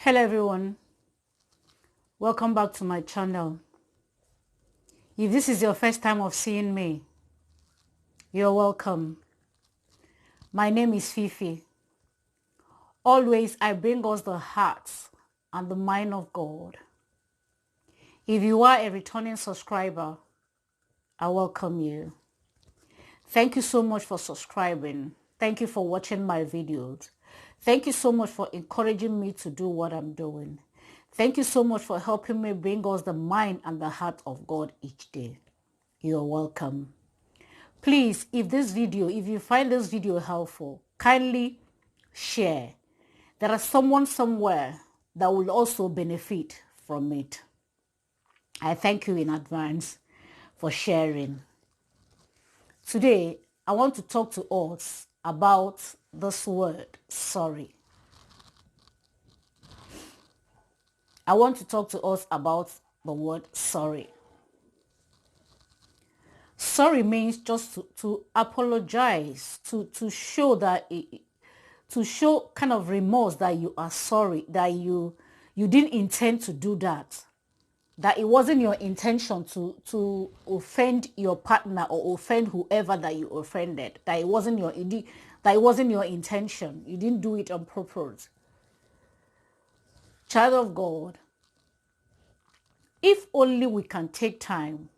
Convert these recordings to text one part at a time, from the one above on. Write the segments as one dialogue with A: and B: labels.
A: Hello everyone, welcome back to my channel. If this is your first time of seeing me, you're welcome. My name is Fifi. Always I bring us the heart and the mind of God. If you are a returning subscriber, I welcome you. Thank you so much for subscribing. Thank you for watching my videos. Thank you so much for encouraging me to do what I'm doing. Thank you so much for helping me bring us the mind and the heart of God each day. You're welcome. Please, if you find this video helpful, kindly share. There is someone somewhere that will also benefit from it. I thank you in advance for sharing. Today, I want to talk to us about this word, sorry. I want to talk to us about the word sorry. Sorry means just to apologize, to show that to show kind of remorse that you are sorry, that you didn't intend to do that it wasn't your intention to offend your partner or offend whoever that you offended, that it wasn't your intention, you didn't do it on purpose. Child of God, if only we can take time,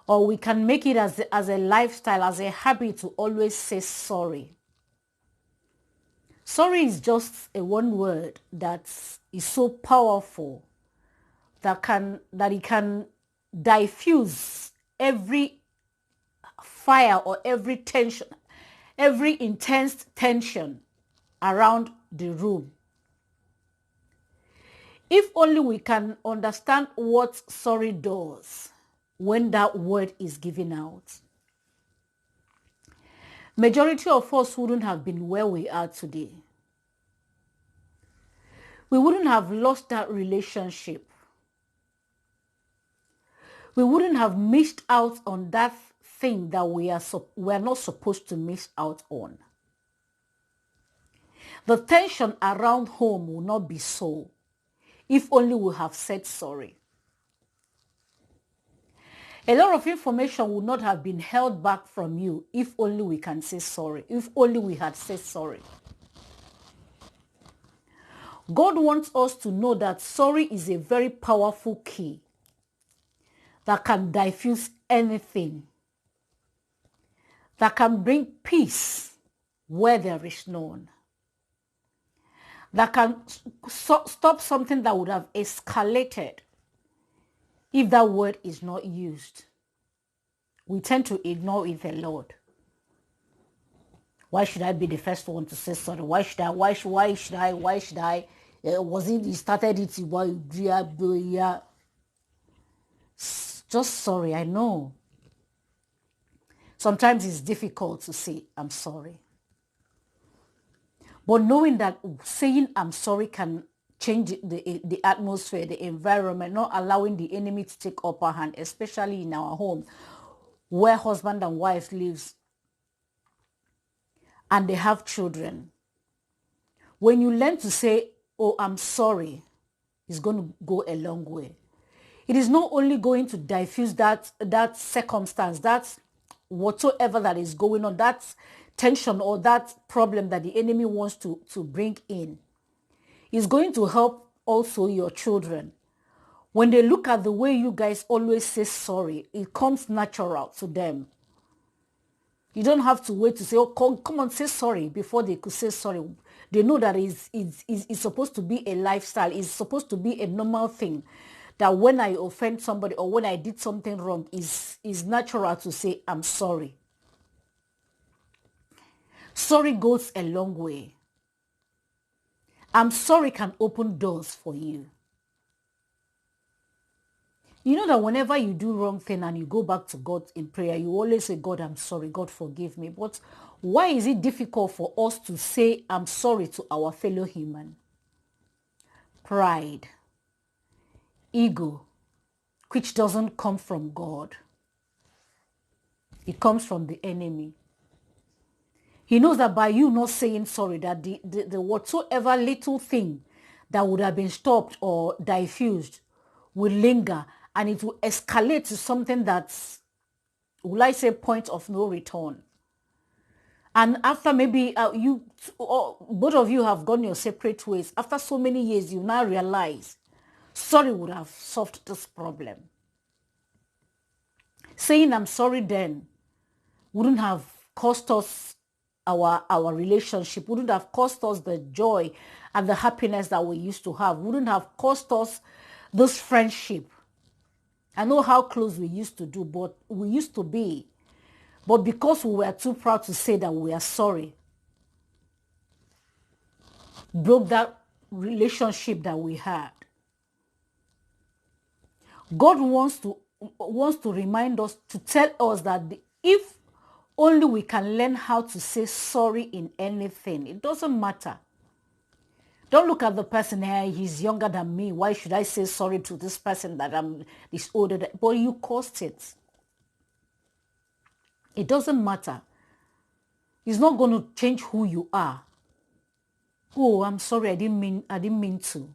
A: or we can make it as a lifestyle, as a habit to always say sorry. Sorry is just a one word that is so powerful that it can diffuse every fire or every tension, every intense tension around the room. If only we can understand what sorry does when that word is given out. Majority of us wouldn't have been where we are today. We wouldn't have lost that relationship. We wouldn't have missed out on that thing that we are not supposed to miss out on. The tension around home will not be so if only we have said sorry. A lot of information would not have been held back from you if only we can say sorry, if only we had said sorry. God wants us to know that sorry is a very powerful key that can diffuse anything, that can bring peace where there is none, that can stop something that would have escalated if that word is not used. We tend to ignore it a lot. Why should I be the first one to say sorry? Why should I? Was it you started it? Just sorry, I know. Sometimes it's difficult to say, I'm sorry. But knowing that saying I'm sorry can change the atmosphere, the environment, not allowing the enemy to take upper hand, especially in our home, where husband and wife lives and they have children. When you learn to say, oh, I'm sorry, it's going to go a long way. It is not only going to diffuse that circumstance, that whatsoever that is going on, that tension or that problem that the enemy wants to bring in. It's going to help also your children. When they look at the way you guys always say sorry, it comes natural to them. You don't have to wait to say, oh, come on, say sorry before they could say sorry. They know that it's supposed to be a lifestyle. It's supposed to be a normal thing. That when I offend somebody or when I did something wrong, is natural to say, I'm sorry. Sorry goes a long way. I'm sorry can open doors for you. You know that whenever you do wrong thing and you go back to God in prayer, you always say, God, I'm sorry. God, forgive me. But why is it difficult for us to say, I'm sorry to our fellow human? Pride, ego, which doesn't come from God. It comes from the enemy. He knows that by you not saying sorry, that the whatsoever little thing that would have been stopped or diffused will linger, and it will escalate to something that's, will I say, point of no return. And after maybe both of you have gone your separate ways, after so many years, you now realize sorry would have solved this problem. Saying I'm sorry then wouldn't have cost us our relationship, wouldn't have cost us the joy and the happiness that we used to have, wouldn't have cost us this friendship. I know how close we used to be, but because we were too proud to say that we are sorry, broke that relationship that we had. God wants to remind us, to tell us that if only we can learn how to say sorry in anything, it doesn't matter. Don't look at the person, hey, he's younger than me. Why should I say sorry to this person that I'm this older than? But you caused it. It doesn't matter. It's not going to change who you are. Oh, I'm sorry, I didn't mean to.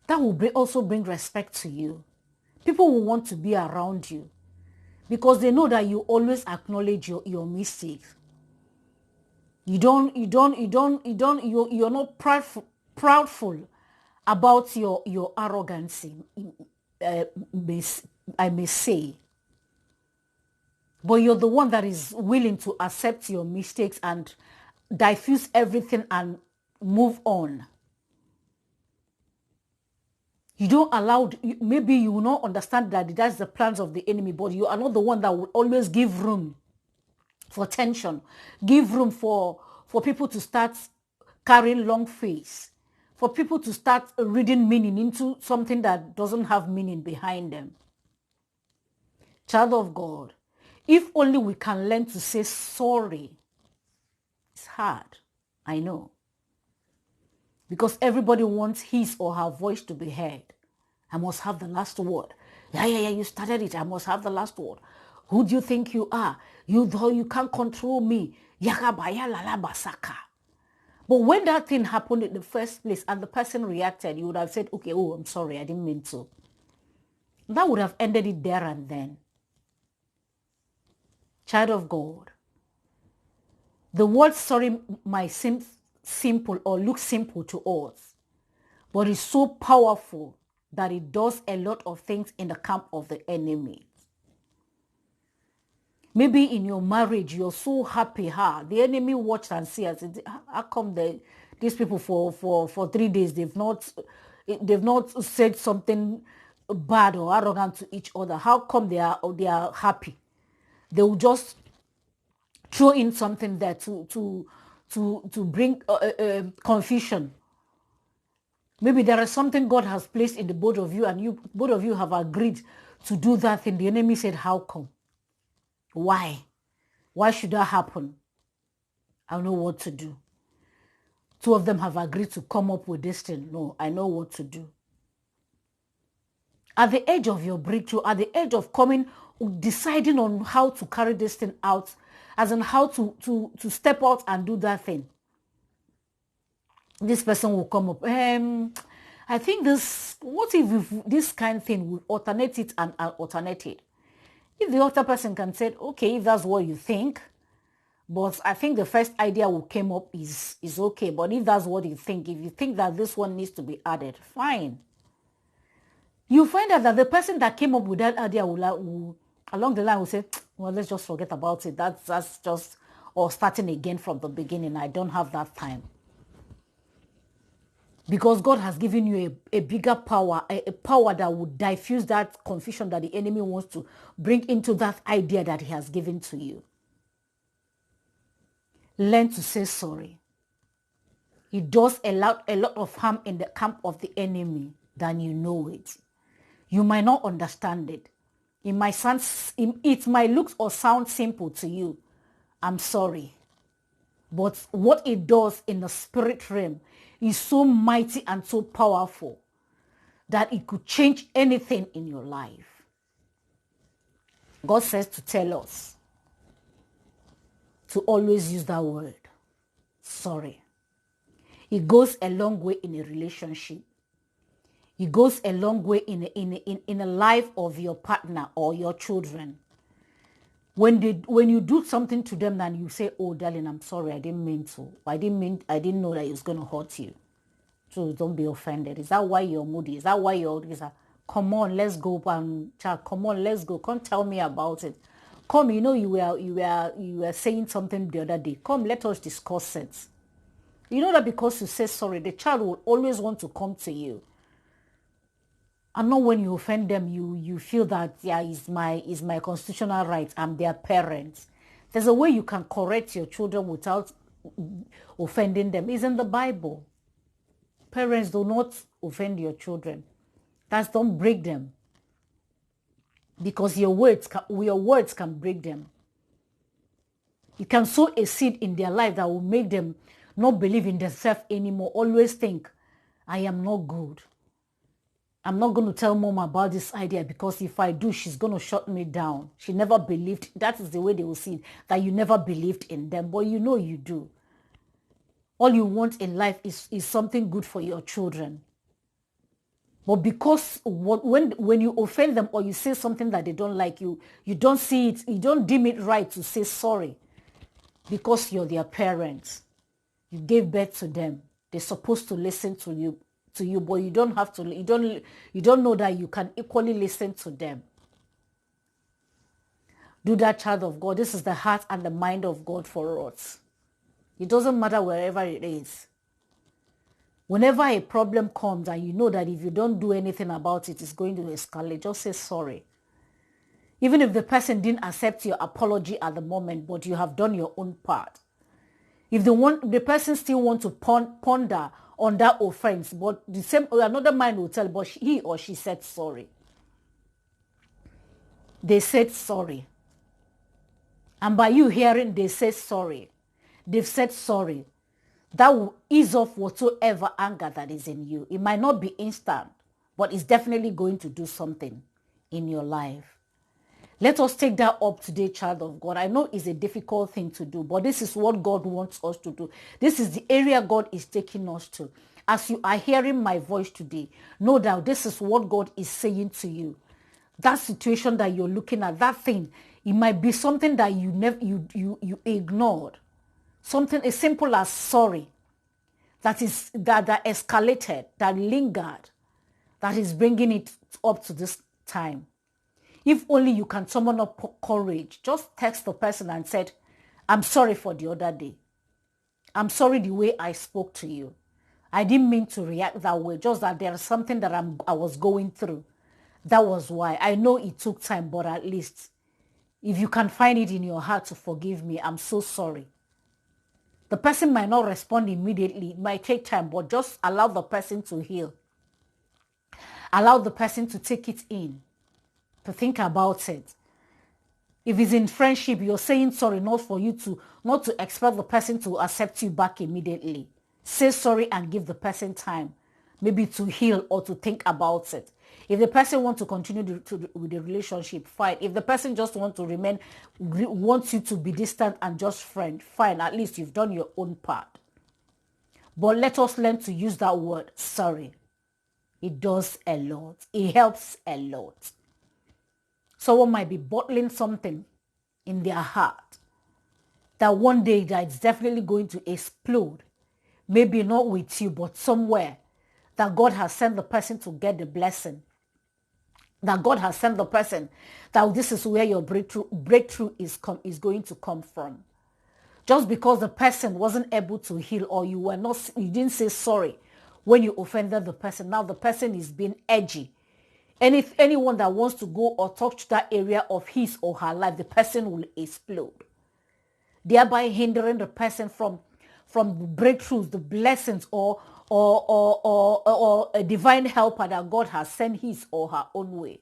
A: That will also bring respect to you. People will want to be around you because they know that you always acknowledge your mistakes. You're not proudful about your arrogancy, I may say. But you're the one that is willing to accept your mistakes and diffuse everything and move on. You don't allow, maybe you will not understand that that's the plans of the enemy, but you are not the one that will always give room for tension, give room for people to start carrying long face, for people to start reading meaning into something that doesn't have meaning behind them. Child of God, if only we can learn to say sorry. It's hard, I know. Because everybody wants his or her voice to be heard. I must have the last word. Yeah, you started it. I must have the last word. Who do you think you are? You can't control me. But when that thing happened in the first place and the person reacted, you would have said, okay, oh, I'm sorry, I didn't mean to. That would have ended it there and then. Child of God, the word sorry might seem simple or look simple to us, but it's so powerful that it does a lot of things in the camp of the enemy. Maybe in your marriage, you're so happy. The enemy watched and see us. How come these people for 3 days, they've not said something bad or arrogant to each other? How come they are happy? They will just throw in something there to bring confusion. Maybe there is something God has placed in the both of you, and both of you have agreed to do that thing. The enemy said, how come? Why? Why should that happen? I know what to do. Two of them have agreed to come up with this thing. No, I know what to do. At the edge of your breakthrough, at the edge of deciding on how to carry this thing out, as in how to step out and do that thing, this person will come up. I think what if this kind of thing will alternate it and alternate it? If the other person can say, okay, if that's what you think, but I think the first idea will came up is okay. But if that's what you think, if you think that this one needs to be added, fine. You find out that the person that came up with that idea will along the line will say, well, let's just forget about it. That's just, or starting again from the beginning. I don't have that time. Because God has given you a bigger power, a power that would diffuse that confusion that the enemy wants to bring into that idea that he has given to you. Learn to say sorry. It does a lot of harm in the camp of the enemy than you know it. You might not understand it. It might look or sound simple to you. I'm sorry. But what it does in the spirit realm is so mighty and so powerful that it could change anything in your life. God says to tell us, to always use that word, sorry. It goes a long way in a relationship. It goes a long way in a life of your partner or your children. When you do something to them and you say, oh darling, I'm sorry, I didn't mean to. I didn't know that it was going to hurt you. So don't be offended. Is that why you're moody? Is that why you're come on, let's go and chat. Come on, let's go. Come tell me about it. Come, you were saying something the other day. Come, let us discuss it. You know that because you say sorry, the child will always want to come to you. And not when you offend them, you feel that, yeah, it's my constitutional right. I'm their parents. There's a way you can correct your children without offending them. It's in the Bible. Parents, do not offend your children. Don't break them. Because your words can break them. You can sow a seed in their life that will make them not believe in themselves anymore. Always think, I am not good. I'm not going to tell mom about this idea because if I do, she's going to shut me down. She never believed. That is the way they will see it, that you never believed in them. But you know you do. All you want in life is something good for your children. But because when you offend them or you say something that they don't like, you don't see it, you don't deem it right to say sorry because you're their parents. You gave birth to them. They're supposed to listen to you, but you don't have to. You don't know that you can equally listen to them. Do that, child of God. This is the heart and the mind of God for us. It doesn't matter wherever it is. Whenever a problem comes and you know that if you don't do anything about it, it's going to escalate, just say sorry. Even if the person didn't accept your apology at the moment, but you have done your own part. If the person still wants to ponder on that offense, but another mind will tell, but he or she said sorry. They said sorry. And by you hearing they say sorry, they've said sorry, that will ease off whatsoever anger that is in you. It might not be instant, but it's definitely going to do something in your life. Let us take that up today, child of God. I know it's a difficult thing to do, but this is what God wants us to do. This is the area God is taking us to. As you are hearing my voice today, no doubt this is what God is saying to you. That situation that you're looking at, that thing, it might be something that you ignored. Something as simple as sorry, that escalated, that lingered, that is bringing it up to this time. If only you can summon up courage, just text the person and said, I'm sorry for the other day. I'm sorry the way I spoke to you. I didn't mean to react that way, just that there's something that I was going through. That was why. I know it took time, but at least if you can find it in your heart to forgive me, I'm so sorry. The person might not respond immediately. It might take time, but just allow the person to heal. Allow the person to take it in, to think about it. If it's in friendship, you're saying sorry, not to expect the person to accept you back immediately. Say sorry and give the person time, maybe to heal or to think about it. If the person wants to continue with the relationship, fine. If the person just wants you to be distant and just friend, fine. At least you've done your own part. But let us learn to use that word, sorry. It does a lot. It helps a lot. Someone might be bottling something in their heart that one day that it's definitely going to explode. Maybe not with you, but somewhere that God has sent the person to get the blessing. That God has sent the person that this is where your breakthrough is going to come from. Just because the person wasn't able to heal or you didn't say sorry when you offended the person. Now the person is being edgy. And if anyone that wants to go or talk to that area of his or her life, the person will explode, thereby hindering the person from the breakthroughs, the blessings, or a divine helper that God has sent his or her own way.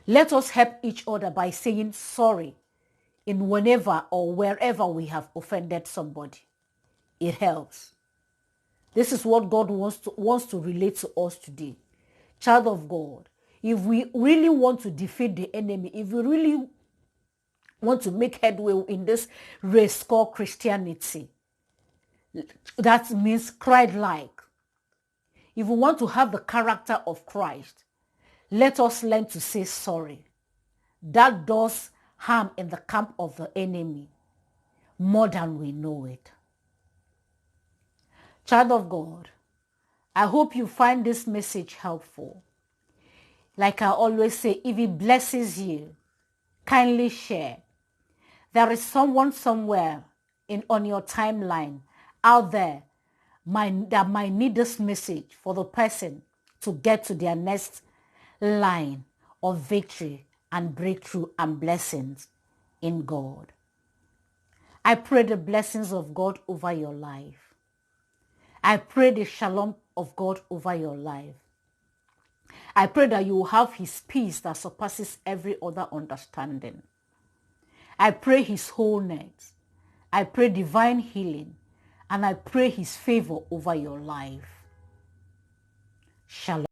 A: Let us help each other by saying sorry in whenever or wherever we have offended somebody. It helps. This is what God wants to relate to us today. Child of God, if we really want to defeat the enemy, if we really want to make headway in this race called Christianity, that means Christ-like. If we want to have the character of Christ, let us learn to say sorry. That does harm in the camp of the enemy more than we know it. Child of God, I hope you find this message helpful. Like I always say, if it blesses you, kindly share. There is someone somewhere on your timeline out there that might need this message for the person to get to their next line of victory and breakthrough and blessings in God. I pray the blessings of God over your life. I pray the shalom of God over your life. I pray that you will have his peace that surpasses every other understanding. I pray his wholeness. I pray divine healing. And I pray his favor over your life. Shalom.